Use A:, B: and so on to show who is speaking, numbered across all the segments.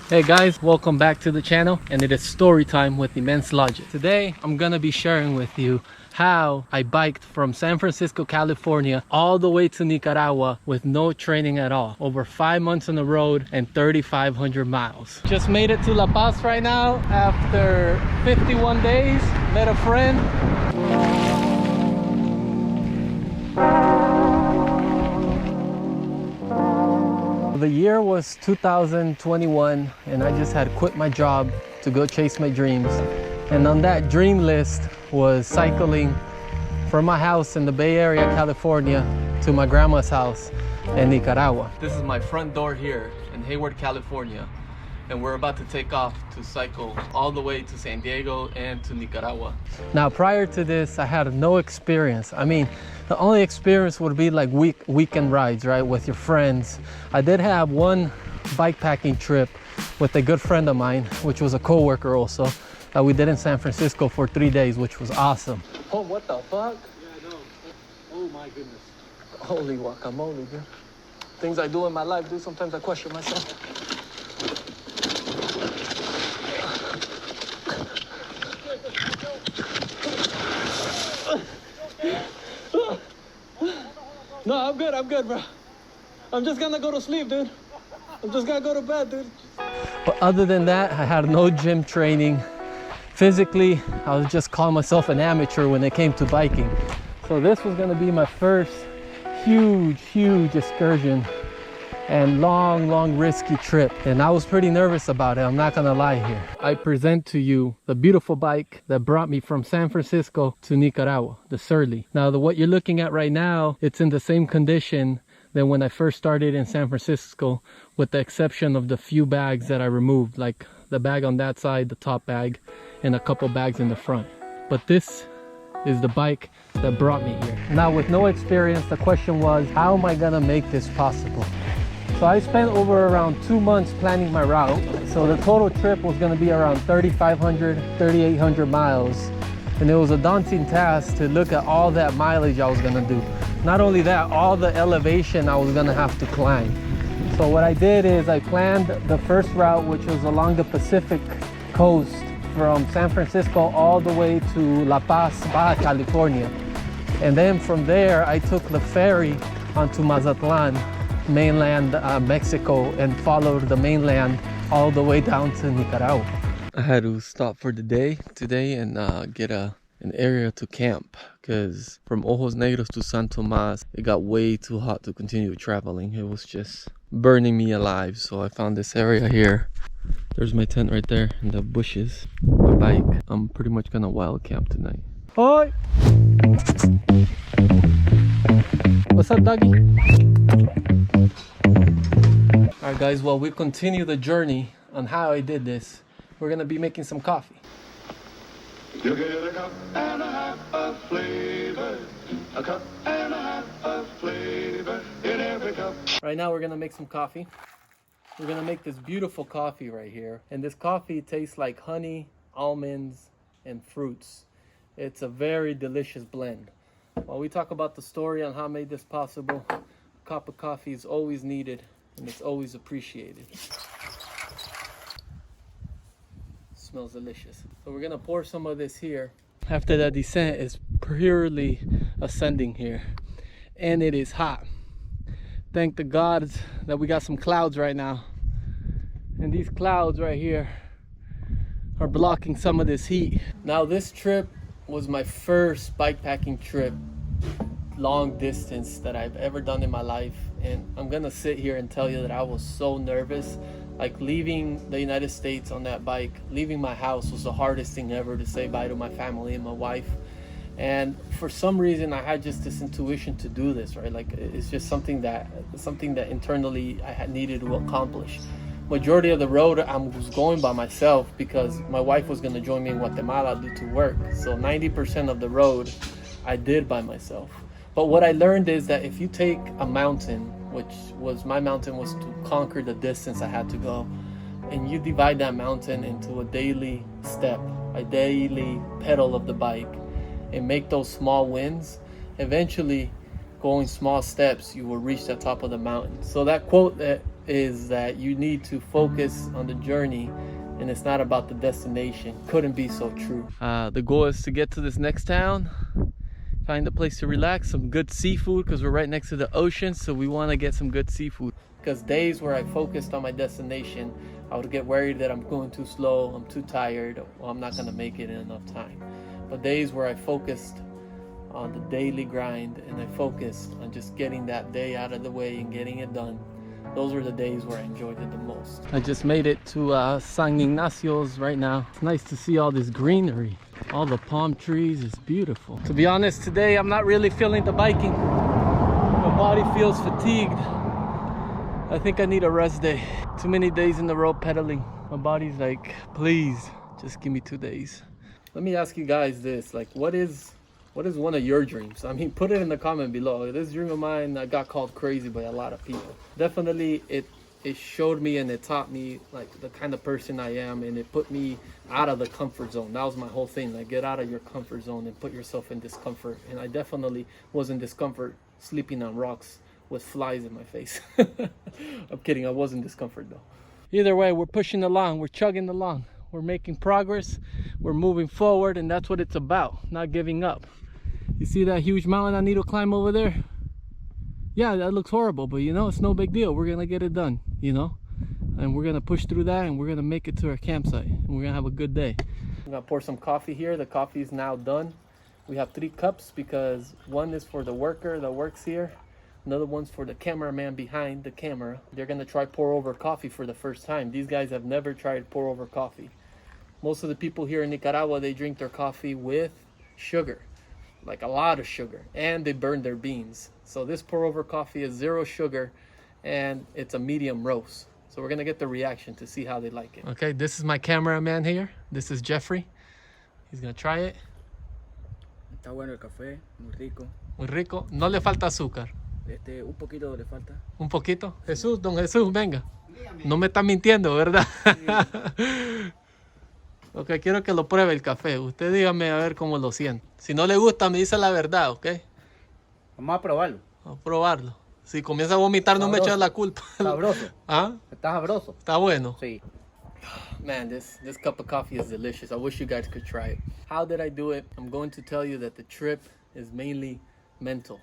A: Hey guys, welcome back to the channel, and it is story time with Immense Logic. Today I'm gonna be sharing with you how I biked from San Francisco, California all the way to Nicaragua with no training at all. Over 5 months on the road and 3,500 miles. Just made it to La Paz right now after 51 days. Met a friend. The year was 2021 and I just had quit my job to go chase my dreams. And on that dream list was cycling from my house in the Bay Area, California to my grandma's house in Nicaragua. This is my front door here in Hayward, California. And we're about to take off to cycle all the way to San Diego and to Nicaragua. Now, prior to this, I had no experience. I mean, the only experience would be like weekend rides, right, with your friends. I did have one bike packing trip with a good friend of mine, which was a co-worker also, that we did in San Francisco for 3 days, which was awesome. Oh, what the fuck?
B: Yeah, I know. Oh my goodness.
A: Holy guacamole, dude. Things I do in my life, dude, sometimes I question myself. No, I'm good, bro. I'm just gonna go to sleep, dude. I'm just gonna go to bed, dude. But other than that, I had no gym training. Physically, I was just calling myself an amateur when it came to biking. So this was gonna be my first huge excursion and long risky trip, and I was pretty nervous about it. I'm not gonna lie here. I present to you the beautiful bike that brought me from San Francisco to Nicaragua, the Surly. Now, what you're looking at right now, it's in the same condition than when I first started in San Francisco, with the exception of the few bags that I removed, like the bag on that side, the top bag, and a couple bags in the front. But this is the bike that brought me here. Now, with no experience, the question was, how am I gonna make this possible? So I spent over around 2 months planning my route. So the total trip was gonna be around 3,500, 3,800 miles. And it was a daunting task to look at all that mileage I was gonna do. Not only that, all the elevation I was gonna have to climb. So what I did is I planned the first route, which was along the Pacific coast from San Francisco all the way to La Paz, Baja California. And then from there, I took the ferry onto Mazatlan, mainland Mexico, and followed the mainland all the way down to Nicaragua. I had to stop for the day today and get an area to camp, because from Ojos Negros to San Tomas, it got way too hot to continue traveling. It was just burning me alive. So I found this area here. There's my tent right there in the bushes. My bike. I'm pretty much gonna wild camp tonight. Hi! What's up, doggy? Alright guys, well, we continue the journey on how I did this. We're gonna be making some coffee.
C: You get a cup and a half of flavor, a cup and a half of flavor in every cup.
A: Right now we're gonna make some coffee. We're gonna make this beautiful coffee right here. And this coffee tastes like honey, almonds, and fruits. It's a very delicious blend. While we talk about the story on how I made this possible, a cup of coffee is always needed and it's always appreciated. Smells delicious. So we're gonna pour some of this here. After that descent is purely ascending here, and it is hot. Thank the gods that we got some clouds right now, and these clouds right here are blocking some of this heat. Now, this trip was my first bikepacking trip, long distance, that I've ever done in my life, and I'm gonna sit here and tell you that I was so nervous. Like, leaving the United States on that bike, leaving my house, was the hardest thing ever, to say bye to my family and my wife. And for some reason, I had just this intuition to do this, right? Like, it's just something that internally I had needed to accomplish. Majority of the road I was going by myself, because my wife was going to join me in Guatemala due to work. So 90% of the road I did by myself. But what I learned is that if you take a mountain, which was my mountain, was to conquer the distance I had to go, and you divide that mountain into a daily step, a daily pedal of the bike, and make those small wins, eventually, going small steps, you will reach the top of the mountain. So that quote that is that you need to focus on the journey and it's not about the destination. Couldn't be so true. The goal is to get to this next town, find a place to relax, some good seafood, because we're right next to the ocean, so we want to get some good seafood. Because days where I focused on my destination, I would get worried that I'm going too slow, I'm too tired, or I'm not going to make it in enough time. But days where I focused on the daily grind and I focused on just getting that day out of the way and getting it done, those were the days where I enjoyed it the most. I just made it to San Ignacio's right now. It's nice to see all this greenery. All the palm trees, it's beautiful. To be honest, today I'm not really feeling the biking. My body feels fatigued. I think I need a rest day. Too many days in the road pedaling. My body's like, please, just give me 2 days. Let me ask you guys this, like what is one of your dreams? I mean, put it in the comment below. This dream of mine that got called crazy by a lot of people. Definitely it showed me and it taught me like the kind of person I am, and it put me out of the comfort zone. That was my whole thing, like get out of your comfort zone and put yourself in discomfort. And I definitely was in discomfort sleeping on rocks with flies in my face. I'm kidding, I was in discomfort though. Either way, we're pushing along, we're chugging along. We're making progress, we're moving forward, and that's what it's about, not giving up. You see that huge mountain I need to climb over there? Yeah, that looks horrible, but you know, it's no big deal. We're gonna get it done, you know? And we're gonna push through that, and we're gonna make it to our campsite, and we're gonna have a good day. I'm gonna pour some coffee here. The coffee is now done. We have 3 cups because one is for the worker that works here. Another one's for the cameraman behind the camera. They're gonna try pour over coffee for the first time. These guys have never tried pour over coffee. Most of the people here in Nicaragua, they drink their coffee with sugar, like a lot of sugar, and they burn their beans. So this pour over coffee is 0 sugar and it's a medium roast. So we're gonna get the reaction to see how they like it. Okay, this is my cameraman here. This is Jeffrey. He's gonna try it.
D: Está bueno el café, muy rico.
A: Muy rico. No le falta azúcar.
D: Un poquito le falta.
A: Un poquito. Jesús, don Jesús, venga. No me está mintiendo, ¿verdad? Ok, quiero que lo pruebe el café. Usted dígame a ver cómo lo siente. Si no le gusta, me dice la verdad, ¿ok?
D: Vamos a probarlo.
A: Vamos a probarlo. Si comienza a vomitar, no me eches la culpa.
D: Sabroso.
A: ¿Ah?
D: Está sabroso.
A: Está bueno.
D: Sí.
A: Man, this cup of coffee is delicious. I wish you guys could try it. How did I do it? I'm going to tell you that the trip is mainly mental.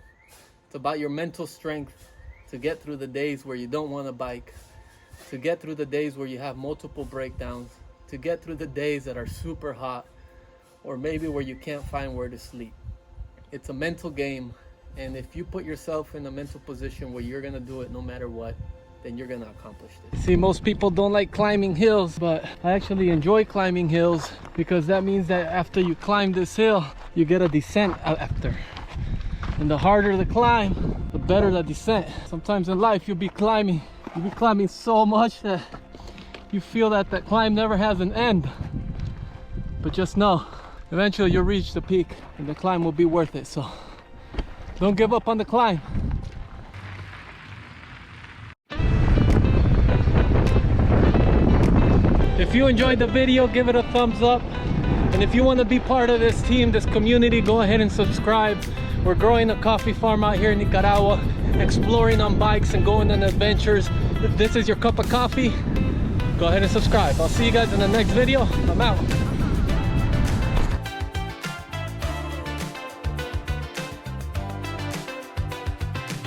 A: It's about your mental strength to get through the days where you don't want to bike, to get through the days where you have multiple breakdowns, to get through the days that are super hot, or maybe where you can't find where to sleep. It's a mental game, and if you put yourself in a mental position where you're gonna do it no matter what, then you're gonna accomplish this. See, most people don't like climbing hills, but I actually enjoy climbing hills because that means that after you climb this hill, you get a descent after. And the harder the climb, the better the descent. Sometimes in life you'll be climbing so much that you feel that that climb never has an end. But just know, eventually you'll reach the peak and the climb will be worth it. So don't give up on the climb. If you enjoyed the video, give it a thumbs up. And if you want to be part of this team, this community, go ahead and subscribe. We're growing a coffee farm out here in Nicaragua, exploring on bikes and going on adventures. If this is your cup of coffee, go ahead and subscribe. I'll see you guys in the next video. I'm out.